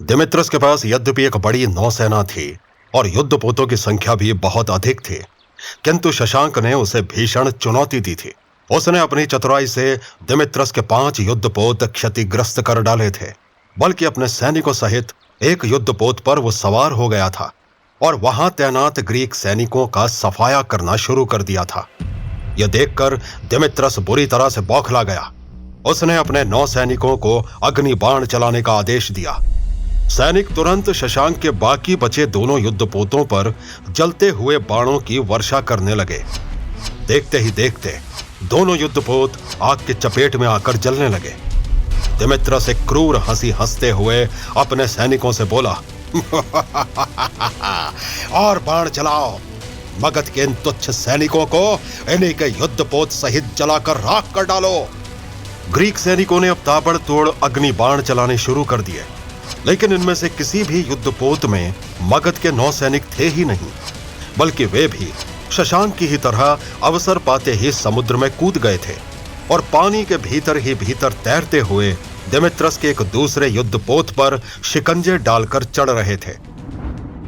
दिमित्रस के पास यद्यपि एक बड़ी नौसेना थी और युद्धपोतों की संख्या भी बहुत अधिक थी, किंतु शशांक ने उसे भीषण चुनौती दी थी। उसने अपनी चतुराई से दिमित्रस के 5 युद्धपोत क्षतिग्रस्त कर डाले थे, बल्कि अपने सैनिकों सहित एक युद्धपोत पर वो सवार हो गया था और वहां तैनात ग्रीक सैनिकों का सफाया करना शुरू कर दिया था। यह देखकर दिमित्रस बुरी तरह से बौखला गया। उसने अपने 9 सैनिकों को अग्नि बाण चलाने का आदेश दिया। सैनिक तुरंत शशांक के बाकी बचे दोनों युद्धपोतों पर जलते हुए बाणों की वर्षा करने लगे। देखते ही देखते दोनों युद्धपोत आग की चपेट में आकर जलने लगे। दिमित्रस एक क्रूर हंसी हंसते हुए अपने सैनिकों से बोला, और बाण चलाओ, मगध के इन तुच्छ सैनिकों को इन्हीं के युद्धपोत सहित जलाकर राख कर डालो। ग्रीक सैनिकों ने अब ताबड़तोड़ अग्नि बाण चलाने शुरू कर दिए, लेकिन इनमें से किसी भी युद्धपोत में मगध के 9 सैनिक थे ही नहीं, बल्कि वे भी शशांक की ही तरह अवसर पाते ही समुद्र में कूद गए थे और पानी के भीतर ही भीतर तैरते हुए दिमित्रस के एक दूसरे युद्धपोत पर शिकंजे डालकर चढ़ रहे थे।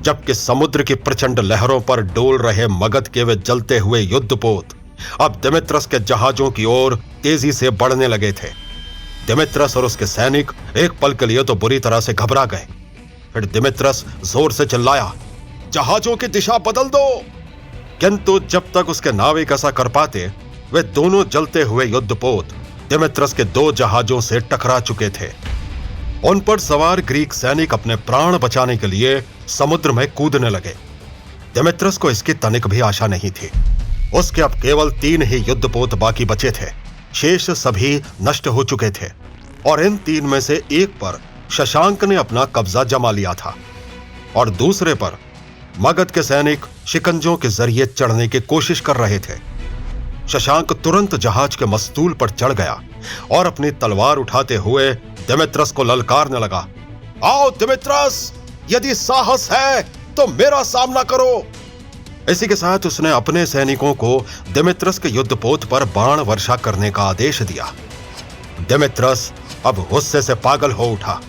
जबकि समुद्र की प्रचंड लहरों पर डोल रहे मगध के वे जलते हुए युद्धपोत अब दिमित्रस के जहाजों की ओर तेजी से बढ़ने लगे थे। दिमित्रस और उसके सैनिक एक पल के लिए तो बुरी तरह से घबरा गए। फिर दिमित्रस जोर से चिल्लाया, जहाजों की दिशा बदल दो। किंतु जब तक उसके नाविक ऐसा कर पाते, वे दोनों जलते हुए युद्धपोत दिमित्रस के 2 जहाजों से टकरा चुके थे। उन पर सवार ग्रीक सैनिक अपने प्राण बचाने के लिए समुद्र में कूदने लगे। दिमित्रस को इसकी तनिक भी आशा नहीं थी। उसके अब केवल 3 ही युद्धपोत बाकी बचे थे। शेष सभी नष्ट हो चुके थे और इन 3 में से एक पर शशांक ने अपना कब्जा जमा लिया था और दूसरे पर मगध के सैनिक शिकंजों के जरिए चढ़ने की कोशिश कर रहे थे। शशांक तुरंत जहाज के मस्तूल पर चढ़ गया और अपनी तलवार उठाते हुए दिमित्रस को ललकारने लगा, आओ दिमित्रस, यदि साहस है तो मेरा सामना करो। इसी के साथ उसने अपने सैनिकों को दिमित्रस के युद्धपोत पर बाण वर्षा करने का आदेश दिया। दिमित्रस अब गुस्से से पागल हो उठा।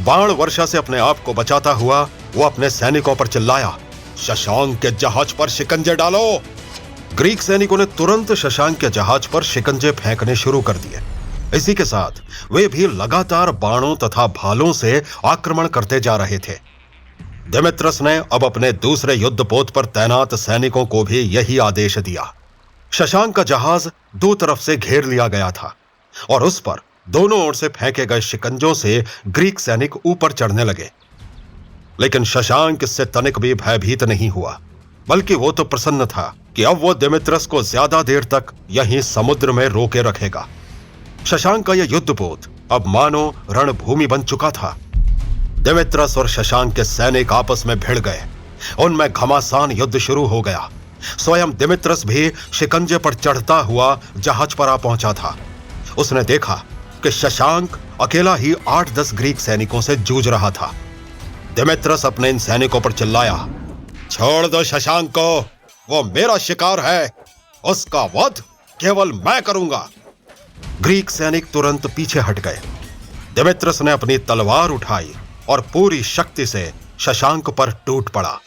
बाण वर्षा से अपने आप को बचाता हुआ वो अपने सैनिकों पर चिल्लाया, शशांक के जहाज पर शिकंजे डालो। ग्रीक सैनिकों ने तुरंत शशांक के जहाज पर शिकंजे फेंकने शुरू कर दिए। इसी के साथ वे भी लगातार बाणों तथा भालों से आक्रमण करते जा रहे थे। दिमित्रस ने अब अपने दूसरे युद्धपोत पर तैनात सैनिकों को भी यही आदेश दिया। शशांक का जहाज 2 तरफ से घेर लिया गया था और उस पर दोनों ओर से फेंके गए शिकंजों से ग्रीक सैनिक ऊपर चढ़ने लगे। लेकिन शशांक इससे तनिक भी भयभीत नहीं हुआ, बल्कि वो तो प्रसन्न था कि अब वो दिमित्रस को ज्यादा देर तक यहीं समुद्र में रोके रखेगा। शशांक का यह युद्धपोत अब मानो रणभूमि बन चुका था। दिमित्रस और शशांक के सैनिक आपस में भिड़ गए। उनमें घमासान युद्ध शुरू हो गया। स्वयं दिमित्रस भी शिकंजे पर चढ़ता हुआ जहाज पर आ पहुंचा था। उसने देखा कि शशांक अकेला ही 8-10 ग्रीक सैनिकों से जूझ रहा था। दिमित्रस अपने इन सैनिकों पर चिल्लाया, छोड़ दो शशांक को, वो मेरा शिकार है, उसका वध केवल मैं करूंगा। ग्रीक सैनिक तुरंत पीछे हट गए। दिमित्रस ने अपनी तलवार उठाई और पूरी शक्ति से शशांक पर टूट पड़ा।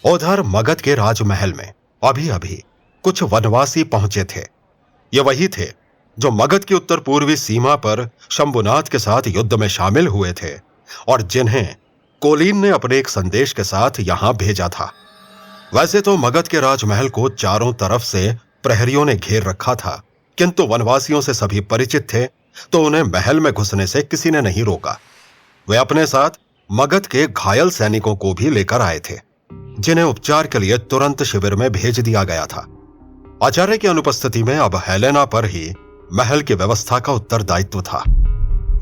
उधर मगध के राजमहल में अभी अभी कुछ वनवासी पहुंचे थे। ये वही थे जो मगध की उत्तर पूर्वी सीमा पर शंभुनाथ के साथ युद्ध में शामिल हुए थे और जिन्हें कोलिन ने अपने एक संदेश के साथ यहां भेजा था। वैसे तो मगध के राजमहल को चारों तरफ से प्रहरियों ने घेर रखा था, किंतु वनवासियों से सभी परिचित थे, तो उन्हें महल में घुसने से किसी ने नहीं रोका। वे अपने साथ मगध के घायल सैनिकों को भी लेकर आए थे, जिन्हें उपचार के लिए तुरंत शिविर में भेज दिया गया था। आचार्य की अनुपस्थिति में अब हेलेना पर ही महल की व्यवस्था का उत्तरदायित्व था।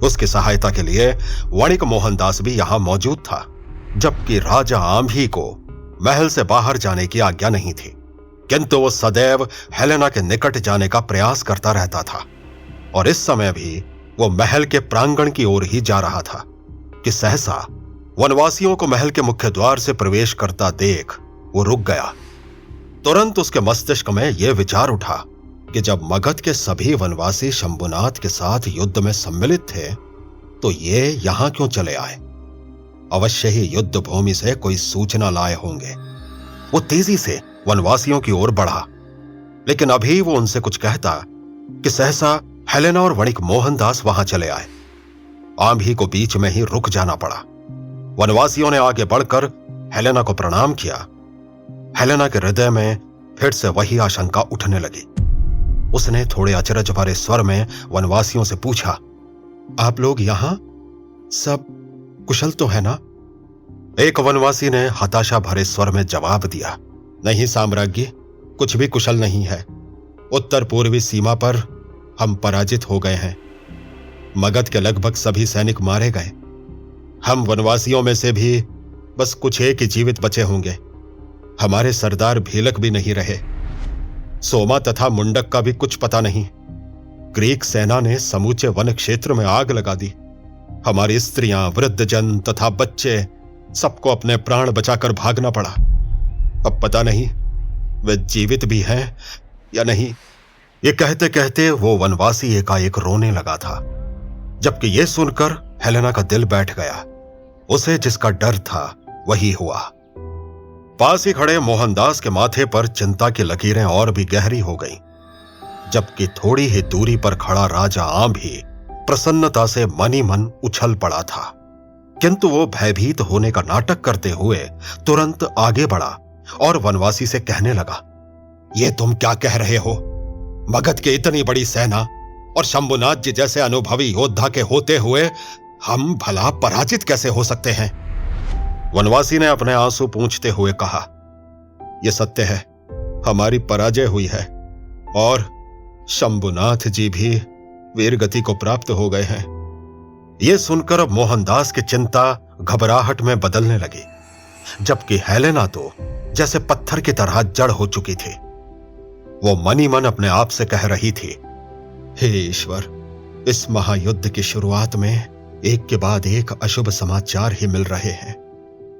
उसकी सहायता के लिए वणिक मोहनदास भी यहां मौजूद था, जबकि राजा आंभी को महल से बाहर जाने की आज्ञा नहीं थी, किंतु वो सदैव हेलेना के निकट जाने का प्रयास करता रहता था। और इस समय भी वो महल के प्रांगण की ओर ही जा रहा था कि सहसा वनवासियों को महल के मुख्य द्वार से प्रवेश करता देख वो रुक गया। तुरंत उसके मस्तिष्क में यह विचार उठा कि जब मगध के सभी वनवासी शंभुनाथ के साथ युद्ध में सम्मिलित थे, तो ये यहां क्यों चले आए? अवश्य ही युद्ध भूमि से कोई सूचना लाए होंगे। वो तेजी से वनवासियों की ओर बढ़ा, लेकिन अभी वो उनसे कुछ कहता कि सहसा हेलेना और वणिक मोहनदास वहां चले आए। आंधी को बीच में ही रुक जाना पड़ा। वनवासियों ने आगे बढ़कर हेलेना को प्रणाम किया। हेलेना के हृदय में फिर से वही आशंका उठने लगी। उसने थोड़े अचरज भरे स्वर में वनवासियों से पूछा, आप लोग यहां सब कुशल तो है ना? एक वनवासी ने हताशा भरे स्वर में जवाब दिया, नहीं साम्राज्ञी, कुछ भी कुशल नहीं है। उत्तर पूर्वी सीमा पर हम पराजित हो गए हैं। मगध के लगभग सभी सैनिक मारे गए। हम वनवासियों में से भी बस कुछ एक ही जीवित बचे होंगे। हमारे सरदार भीलक भी नहीं रहे। सोमा तथा मुंडक का भी कुछ पता नहीं। ग्रीक सेना ने समूचे वन क्षेत्र में आग लगा दी। हमारी स्त्रियां, वृद्धजन तथा बच्चे सबको अपने प्राण बचाकर भागना पड़ा। अब पता नहीं वे जीवित भी हैं या नहीं। ये कहते कहते वो वनवासी एकाएक रोने लगा था, जबकि ये सुनकर हेलेना का दिल बैठ गया। उसे जिसका डर था वही हुआ। पास ही खड़े मोहनदास के माथे पर चिंता की लकीरें और भी गहरी हो गईं, जबकि थोड़ी ही दूरी पर खड़ा राजा आम भी प्रसन्नता से मन ही मन उछल पड़ा था। किंतु वो भयभीत होने का नाटक करते हुए तुरंत आगे बढ़ा और वनवासी से कहने लगा, ये तुम क्या कह रहे हो? मगध की इतनी बड़ी सेना और शंभुनाथ जी जैसे अनुभवी योद्धा के होते हुए हम भला पराजित कैसे हो सकते हैं? वनवासी ने अपने आंसू पूंछते हुए कहा, यह सत्य है, हमारी पराजय हुई है और शंभुनाथ जी भी वीरगति को प्राप्त हो गए हैं। यह सुनकर अब मोहनदास की चिंता घबराहट में बदलने लगी, जबकि हेलेना तो जैसे पत्थर की तरह जड़ हो चुकी थी। वो मन ही मन अपने आप से कह रही थी, हे ईश्वर, इस महायुद्ध की शुरुआत में एक के बाद एक अशुभ समाचार ही मिल रहे हैं।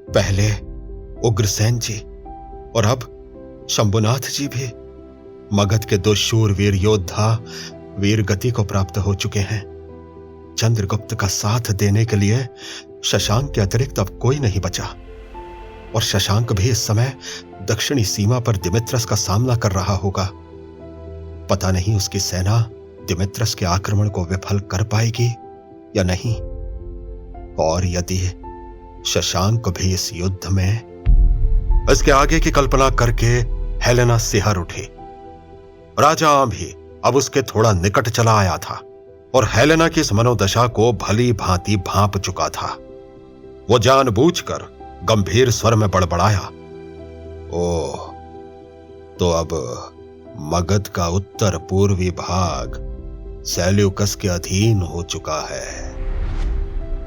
पहले उग्रसेन जी और अब शंभुनाथ जी भी। मगध के दो शूरवीर योद्धा वीरगति को प्राप्त हो चुके हैं। चंद्रगुप्त का साथ देने के लिए शशांक के अतिरिक्त अब कोई नहीं बचा, और शशांक भी इस समय दक्षिणी सीमा पर दिमित्रस का सामना कर रहा होगा। पता नहीं उसकी सेना दिमित्रस के आक्रमण को विफल कर पाएगी या नहीं, और यदि शशांक भी इस युद्ध में। इसके आगे की कल्पना करके हेलेना सिहर उठी। राजा भी अब उसके थोड़ा निकट चला आया था और हेलेना की इस मनोदशा को भली भांति भांप चुका था। वो जानबूझकर गंभीर स्वर में बड़बड़ाया, ओह, तो अब मगध का उत्तर पूर्वी भाग सेल्यूकस के अधीन हो चुका है।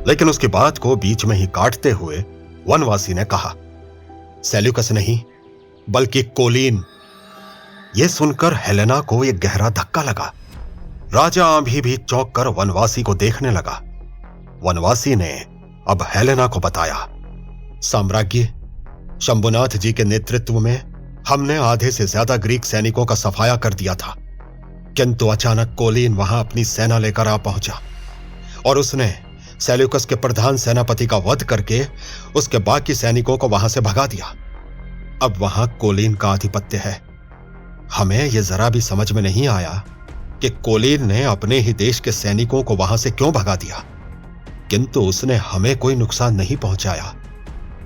लेकिन उसकी बात को बीच में ही काटते हुए वनवासी ने कहा, सेल्यूकस नहीं बल्कि कोलीन। यह सुनकर हेलेना को एक गहरा धक्का लगा। राजा आंभी भी चौंक कर वनवासी को देखने लगा। वनवासी ने अब हेलेना को बताया, साम्राज्ञी, शंभुनाथ जी के नेतृत्व में हमने आधे से ज्यादा ग्रीक सैनिकों का सफाया कर दिया था, किंतु अचानक कोलीन वहां अपनी सेना लेकर आ पहुंचा और उसने सेल्यूकस के प्रधान सेनापति का वध करके उसके बाकी सैनिकों को वहां से भगा दिया। अब वहां कोलीन का आधिपत्य है। हमें यह जरा भी समझ में नहीं आया कि कोलीन ने अपने ही देश के सैनिकों को वहां से क्यों भगा दिया, किंतु उसने हमें कोई नुकसान नहीं पहुंचाया,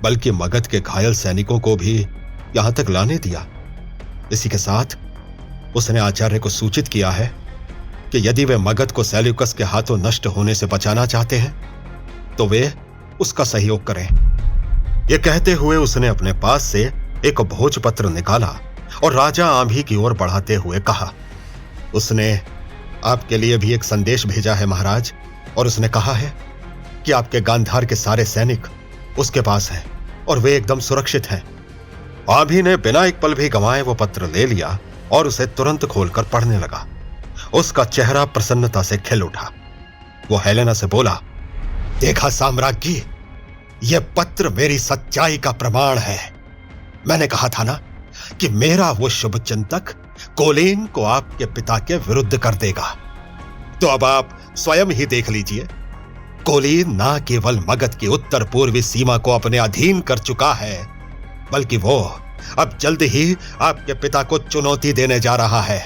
बल्कि मगध के घायल सैनिकों को भी यहां तक लाने दिया। इसी के साथ उसने आचार्य को सूचित किया है कि यदि वे मगध को सेल्यूकस के हाथों नष्ट होने से बचाना चाहते हैं तो वे उसका सहयोग करें। यह कहते हुए उसने अपने पास से एक भोजपत्र निकाला और राजा आंभी की ओर बढ़ाते हुए कहा, उसने आपके लिए भी एक संदेश भेजा है महाराज, और उसने कहा है कि आपके गांधार के सारे सैनिक उसके पास हैं और वे एकदम सुरक्षित हैं। आंभी ने बिना एक पल भी गंवाए वो पत्र ले लिया और उसे तुरंत खोलकर पढ़ने लगा। उसका चेहरा प्रसन्नता से खिल उठा। वो हेलेना से बोला, देखा साम्राज्ञी, यह पत्र मेरी सच्चाई का प्रमाण है। मैंने कहा था ना कि मेरा वो शुभ चिंतक कोलीन को आपके पिता के विरुद्ध कर देगा। तो अब आप स्वयं ही देख लीजिए। कोलीन न केवल मगध की उत्तर पूर्वी सीमा को अपने अधीन कर चुका है, बल्कि वो अब जल्द ही आपके पिता को चुनौती देने जा रहा है।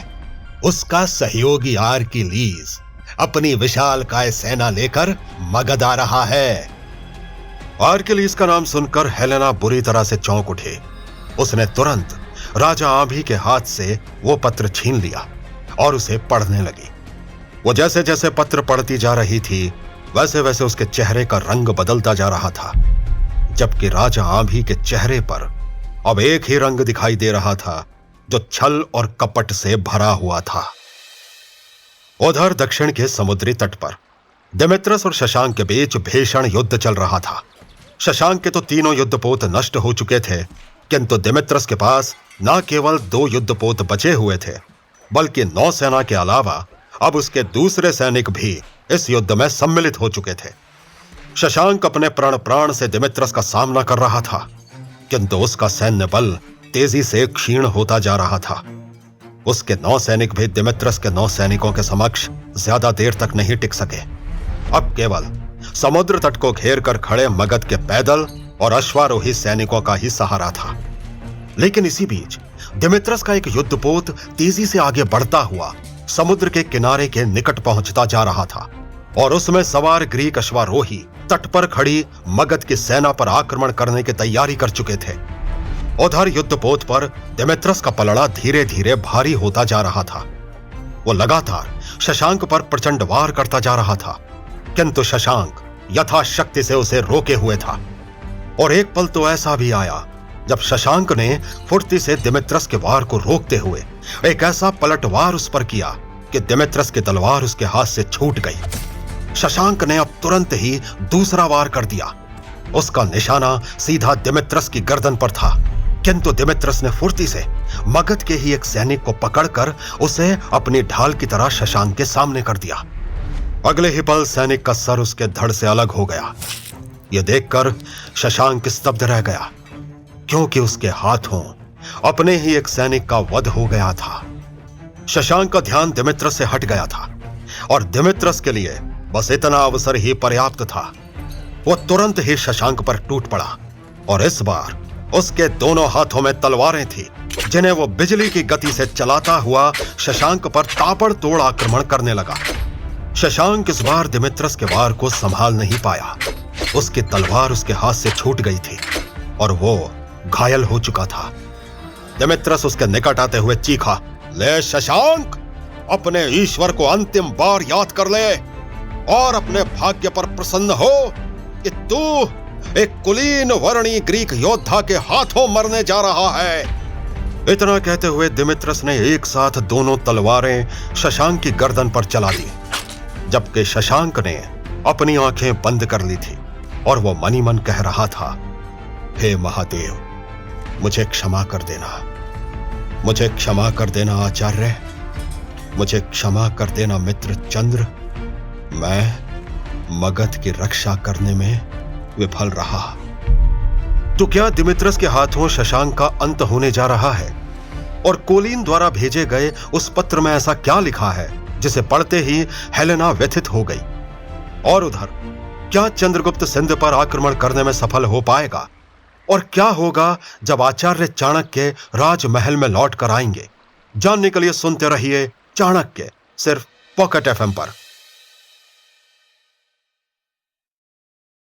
उसका सहयोगी आर्किलीज अपनी विशालकाय सेना लेकर मगध आ रहा है। आर्किलीज का नाम सुनकर हेलेना बुरी तरह से चौंक उठी। उसने तुरंत राजा आभी के हाथ से वो पत्र छीन लिया और उसे पढ़ने लगी। वो जैसे जैसे पत्र पढ़ती जा रही थी, वैसे वैसे उसके चेहरे का रंग बदलता जा रहा था, जबकि राजा आभी के चेहरे पर अब एक ही रंग दिखाई दे रहा था, जो छल और कपट से भरा हुआ था। उधर दक्षिण के समुद्री तट पर दिमित्रस और शशांक के बीच भीषण युद्ध चल रहा था। शशांक के तो तीनों युद्धपोत नष्ट हो चुके थे, किंतु दिमित्रस के पास न केवल 2 युद्धपोत बचे हुए थे, बल्कि नौसेना के अलावा अब उसके दूसरे सैनिक भी इस युद्ध में सम्मिलित हो चुके थे। शशांक अपने प्राण से दिमित्रस का सामना कर रहा था, किंतु उसका सैन्य बल तेजी से क्षीण होता जा रहा था। उसके 9 सैनिक भी दिमित्रस के 9 सैनिकों के समक्ष ज्यादा देर तक नहीं टिक सके। अब केवल समुद्र तट को घेर कर खड़े मगध के पैदल और अश्वारोही सैनिकों का ही सहारा था। लेकिन इसी बीच दिमित्रस का एक युद्धपोत तेजी से आगे बढ़ता हुआ समुद्र के किनारे के निकट पहुंचता जा रहा था और उसमें सवार ग्रीक अश्वारोही तट पर खड़ी मगध की सेना पर आक्रमण करने की तैयारी कर चुके थे। उधर युद्धपोत पर दिमित्रस का पलड़ा धीरे धीरे भारी होता जा रहा था। वो लगातार शशांक पर प्रचंड वार करता जा रहा था, किंतु शशांक यथाशक्ति से उसे रोके हुए था। और एक पल तो ऐसा भी आया जब शशांक ने फुर्ती से दिमित्रस के वार को रोकते हुए एक ऐसा पलटवार उस पर किया कि दिमित्रस की तलवार उसके हाथ से छूट गई। शशांक ने अब तुरंत ही दूसरा वार कर दिया। उसका निशाना सीधा दिमित्रस की गर्दन पर था, किंतु दिमित्रस ने फुर्ती से मगध के ही एक सैनिक को पकड़कर उसे अपनी ढाल की तरह शशांक के सामने कर दिया। अगले ही पल सैनिक का सर उसके धड़ से अलग हो गया। यह देखकर शशांक स्तब्ध रह गया, क्योंकि उसके हाथों अपने ही एक सैनिक का वध हो गया था। शशांक का ध्यान दिमित्रस से हट गया था और दिमित्रस के लिए बस इतना अवसर ही पर्याप्त था। वो तुरंत ही शशांक पर टूट पड़ा और इस बार उसके दोनों हाथों में तलवारें थी, जिन्हें वो बिजली की गति से चलाता हुआ शशांक पर ताबड़तोड़ आक्रमण करने लगा। शशांक इस बार दिमित्रस के वार को संभाल नहीं पाया। उसकी तलवार उसके हाथ से छूट गई थी और वो घायल हो चुका था। दिमित्रस उसके निकट आते हुए चीखा, ले शशांक, अपने ईश्वर को अंतिम बार याद कर ले और अपने भाग्य पर प्रसन्न हो कि तू एक कुलीन वर्णी ग्रीक योद्धा के हाथों मरने जा रहा है। इतना कहते हुए दिमित्रस ने एक साथ दोनों तलवारें शशांक की गर्दन पर चला दी, जबकि शशांक ने अपनी आंखें बंद कर ली थी और वो मनी मन कह रहा था, हे महादेव, मुझे क्षमा कर देना, मुझे क्षमा कर देना आचार्य, मुझे क्षमा कर देना मित्र चंद्र। मैं मगध की रक्षा करने में विफल रहा। तो क्या दिमित्रस के हाथों शशांक का अंत होने जा रहा है? और कोलीन द्वारा भेजे गए उस पत्र में ऐसा क्या लिखा है जिसे पढ़ते ही हेलेना व्यथित हो गई? और उधर क्या चंद्रगुप्त सिंध पर आक्रमण करने में सफल हो पाएगा? और क्या होगा जब आचार्य चाणक्य राजमहल में लौट कर आएंगे? जानने के लिए सुनते रहिए चाणक्य, सिर्फ पॉकेट एफएम पर।